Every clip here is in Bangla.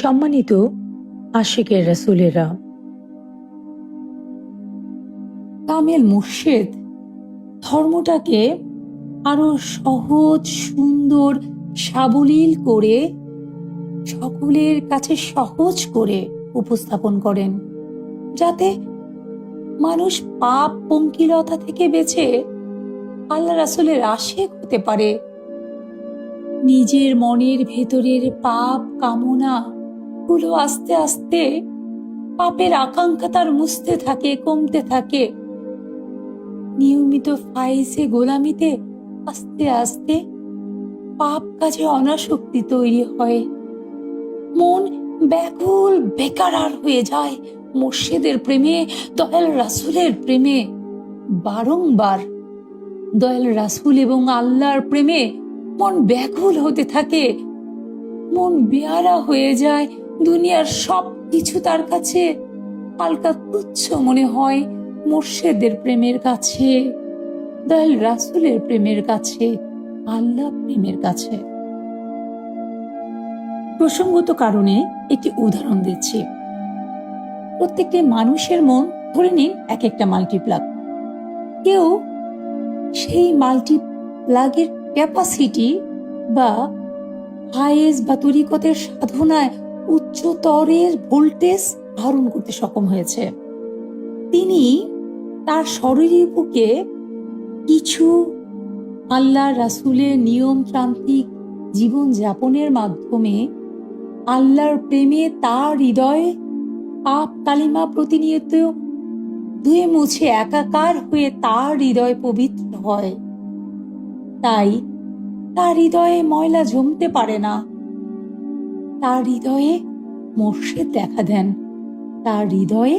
সম্মানিত আশিকের রাসূলেরা, কামেল মুর্শেদ ধর্মটাকে আরো সহজ, সুন্দর, সাবলীল করে সকলের কাছে সহজ করে উপস্থাপন করেন, যাতে মানুষ পাপ পঙ্কিলতা থেকে বেঁচে আল্লাহ রাসূলের আশিক হতে পারে। নিজের মনের ভেতরের পাপ কামনা গুলো আস্তে আস্তে পাপের আকাঙ্ক্ষা তার মুছতে থাকে, কমতে থাকে। নিয়মিত ফাইজে গোলামিতে আস্তে আস্তে পাপ কাজে অনাসক্তি তৈরি হয়। মন ব্যাকুল বেকারার হয়ে যায় মুর্শিদের প্রেমে, দয়াল রাসূলের প্রেমে। বারংবার দয়াল রাসূল এবং আল্লাহর প্রেমে মন ব্যাকুল হতে থাকে, মন বেয়ারা হয়ে যায়। দুনিয়ার সব কিছু তার কাছে হালকা তুচ্ছ মনে হয় মুর্শিদের প্রেমের কাছে, দয়াল রাসূলের প্রেমের কাছে, আল্লাহ প্রেমের কাছে। প্রসঙ্গত কারণে একটি উদাহরণ দিচ্ছি। প্রত্যেকটি মানুষের মন ধরে নিন এক একটা মাল্টিপ্লাগ। কেউ সেই মাল্টিপ্লাগের ক্যাপাসিটি বা ফায়েজ বা তরিকতের সাধনায় উচ্চতরের ভোল্টেজ ধারণ করতে সক্ষম হয়েছে। তিনি তার শরীরের বুকে কিছু আল্লাহ রাসূলের নিয়মতান্ত্রিক জীবন যাপনের মাধ্যমে আল্লাহর প্রেমে তার হৃদয়ে পাপ কালিমা প্রতিনিয়ত ধুয়ে মুছে একাকার হয়ে তার হৃদয় পবিত্র হয়। তাই তার হৃদয়ে ময়লা জমতে পারে না। তার হৃদয়ে মুর্শিদ দেখা দেন, তার হৃদয়ে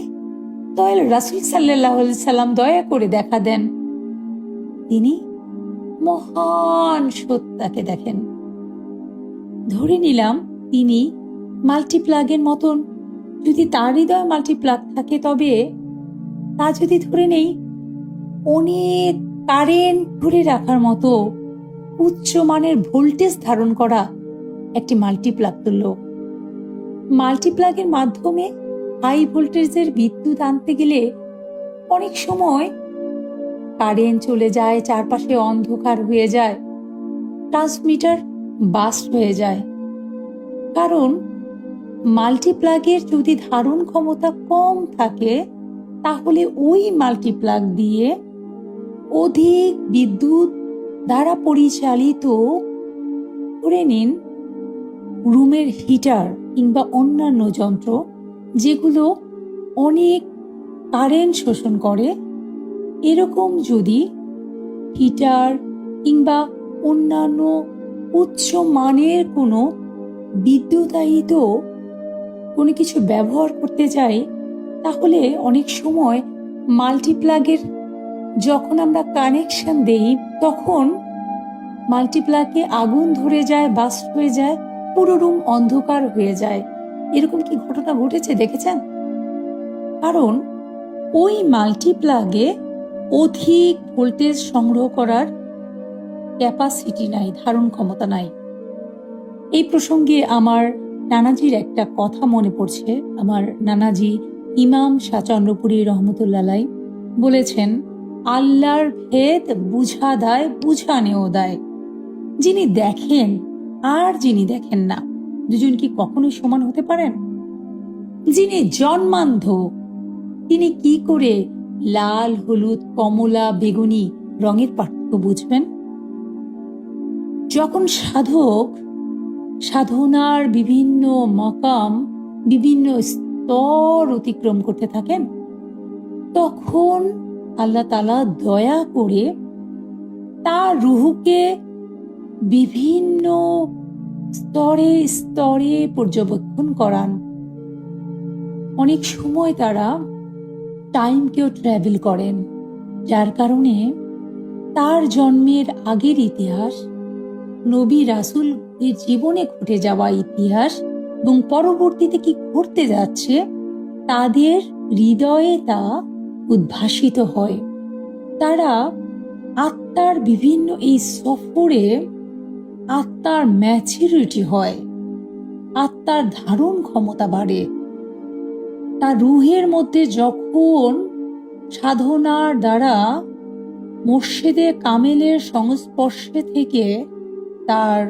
দয়াল রাসূল সাল্লাল্লাহু আলাইহি সাল্লাম দয়া করে দেখা দেন। তিনি মহান সত্তাকে দেখেন। ধরে নিলাম তিনি মাল্টিপ্লাগের মতন, যদি তার হৃদয় মাল্টিপ্লাগ থাকে, তবে তা যদি ধরে নেই অনেক কারেন্ট ধরে রাখার মতো উচ্চমানের ভোল্টেজ ধারণ করা একটি মাল্টিপ্লাগ তুল্য। মাল্টিপ্লাগের মাধ্যমে হাই ভোল্টেজের বিদ্যুৎ আনতে গেলে অনেক সময় কারেন্ট চলে যায়, চারপাশে অন্ধকার হয়ে যায়, ট্রান্সমিটার বাস্ট হয়ে যায়। কারণ মাল্টিপ্লাগের যদি ধারণ ক্ষমতা কম থাকে, তাহলে ওই মাল্টিপ্লাগ দিয়ে অধিক বিদ্যুৎ দ্বারা পরিচালিত করে নিন রুমের হিটার কিংবা অন্যান্য যন্ত্র, যেগুলো অনেক কারেন্ট শোষণ করে, এরকম যদি হিটার কিংবা অন্যান্য উচ্চ মানের কোনো বিদ্যুতায়িত কোনো কিছু ব্যবহার করতে যাই, তাহলে অনেক সময় মাল্টিপ্লাগের যখন আমরা কানেকশন দেই, তখন মাল্টিপ্লাগে আগুন ধরে যায়, বাস্ট হয়ে যায়, পুরো রুম অন্ধকার হয়ে যায়। এরকম কি ঘটনা ঘটেছে দেখেছেন? কারণ ওই মাল্টিপ্লাগে অধিক ভোল্টেজ সংগ্রহ করার ক্যাপাসিটি নাই, ধারণ ক্ষমতা নাই। এই প্রসঙ্গে আমার নানাজির একটা কথা মনে পড়ছে। আমার নানাজি ইমাম শাহ চন্দ্রপুরী রহমতুল্লাহ আলাইহি বলেছেন, আল্লাহর ভেদ বুঝা দেয়, বুঝানেও দেয়। যিনি দেখেন আর যিনি দেখেন না, দুজন কি কখনোই সমান হতে পারেন? যিনি জন্মান্ধ, তিনি কি করে লাল, হলুদ, কমলা, বেগুনি রঙের পার্থক্য বুঝবেন? যখন সাধক সাধনার বিভিন্ন মাকাম, বিভিন্ন স্তর অতিক্রম করতে থাকেন, তখন আল্লাহ তাআলা দয়া করে তার রুহকে বিভিন্ন স্তরে স্তরে পর্যবেক্ষণ করান। অনেক সময় তারা টাইমকেও ট্রাভেল করেন, যার কারণে তার জন্মের আগের ইতিহাস, নবী রাসূল এর জীবনে ঘটে যাওয়া ইতিহাস এবং পরবর্তীতে কি ঘটতে যাচ্ছে, তাদের হৃদয়ে তা উদ্ভাসিত হয়। তারা আত্মার বিভিন্ন এই সফরে আত্মার ম্যাচুরিটি হয়। আত্মার ধারণ ক্ষমতা বাড়ে। তার রুহের মধ্যে যখন সাধনার দ্বারা মুর্শিদে কামেলের সংস্পর্শে থেকে তার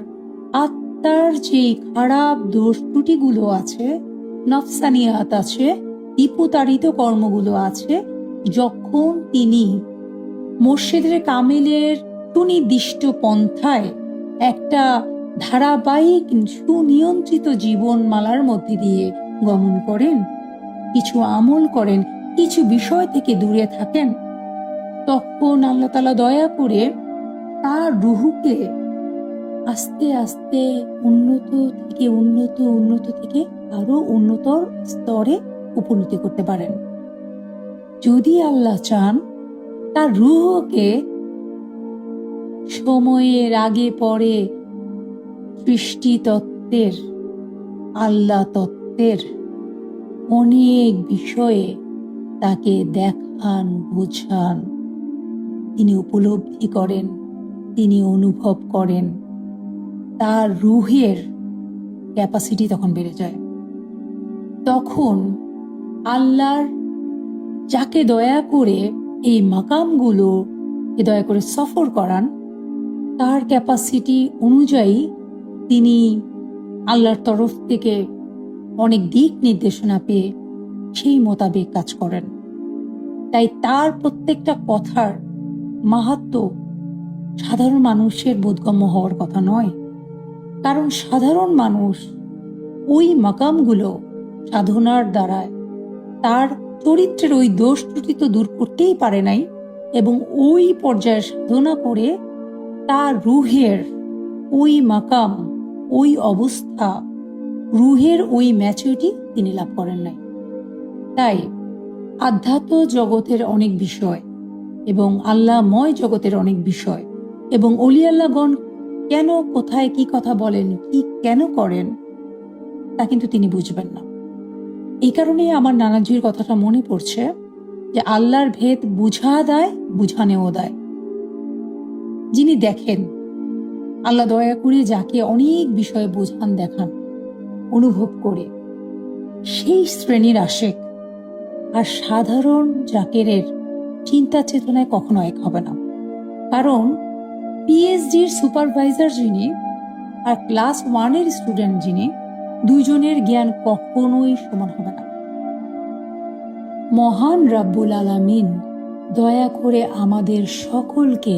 আত্মার যে খারাপ দোষ ত্রুটিগুলো আছে, নফসানিয়াত আছে, বিপতাড়িত কর্মগুলো আছে, যখন তিনি মুর্শিদের কামেলের সুনির্দিষ্ট পন্থায় একটা ধারাবাহিক সুনিয়ন্ত্রিত জীবনমালার মধ্যে দিয়ে গমন করেন, কিছু আমল করেন, কিছু বিষয় থেকে দূরে থাকেন, তখন আল্লাহ তাআলা দয়া করে তার রুহকে আস্তে আস্তে উন্নত থেকে আরো উন্নতর স্তরে উপনীত করতে পারেন। যদি আল্লাহ চান তার রুহকে সময়ের আগে পরে সৃষ্টি তত্ত্বের, আল্লাহ তত্ত্বের অনেক বিষয়ে তাকে দেখান, বোঝান, তিনি উপলব্ধি করেন, তিনি অনুভব করেন, তার রুহের ক্যাপাসিটি তখন বেড়ে যায়। তখন আল্লাহর যাকে দয়া করে এই মাকামগুলো দয়া করে সফর করান, তার ক্যাপাসিটি অনুযায়ী তিনি আল্লাহর তরফ থেকে অনেক দিক নির্দেশনা পেয়ে সেই মোতাবেক কাজ করেন। তাই তার প্রত্যেকটা কথার মাহাত্ম্য সাধারণ মানুষের বোধগম্য হওয়ার কথা নয়। কারণ সাধারণ মানুষ ওই মাকামগুলো সাধনার দ্বারায় তার চরিত্রের ওই দোষ ত্রুটি তো দূর করতেই পারে নাই, এবং ওই পর্যায়ে সাধনা করে তার রুহের ওই মাকাম, ওই অবস্থা, রুহের ওই ম্যাচুরিটি তিনি লাভ করেন নাই। তাই আধ্যাত্ম জগতের অনেক বিষয় এবং আল্লাহময় জগতের অনেক বিষয় এবং অলি আল্লাহগণ কেন কোথায় কি কথা বলেন, কি কেন করেন, তা কিন্তু তিনি বুঝবেন না। এই কারণে আমার নানাজির কথাটা মনে পড়ছে যে আল্লাহর ভেদ বুঝা দেয়, বুঝানেও দেয়। যিনি দেখেন, আল্লাহ দয়া করে যাকে অনেক বিষয়ে বোঝান, দেখান, অনুভব করে, সেই শ্রেণীর আশেক আর সাধারণ জাকেরের চিন্তা চেতনায় কখনো এক হবে না। কারণ পিএইচডির সুপারভাইজার যিনি আর ক্লাস 1-এর স্টুডেন্ট যিনি, দুইজনের জ্ঞান কখনোই সমান হবে না। মহান রাব্বুল আলামিন দয়া করে আমাদের সকলকে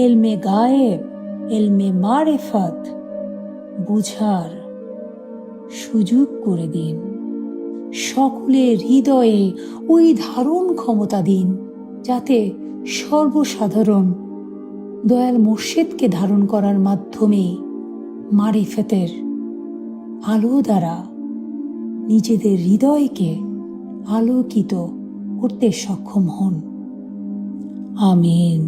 এলমে গায়েব, এলমে মারেফাত বুঝার সুযোগ করে দিন। সকলের হৃদয়ে ওই ধারণ ক্ষমতা দিন, যাতে সর্বসাধারণ দয়াল মুর্শিদকে ধারণ করার মাধ্যমে মারিফতের আলো দ্বারা নিজেদের হৃদয়কে আলোকিত করতে সক্ষম হন। আমিন।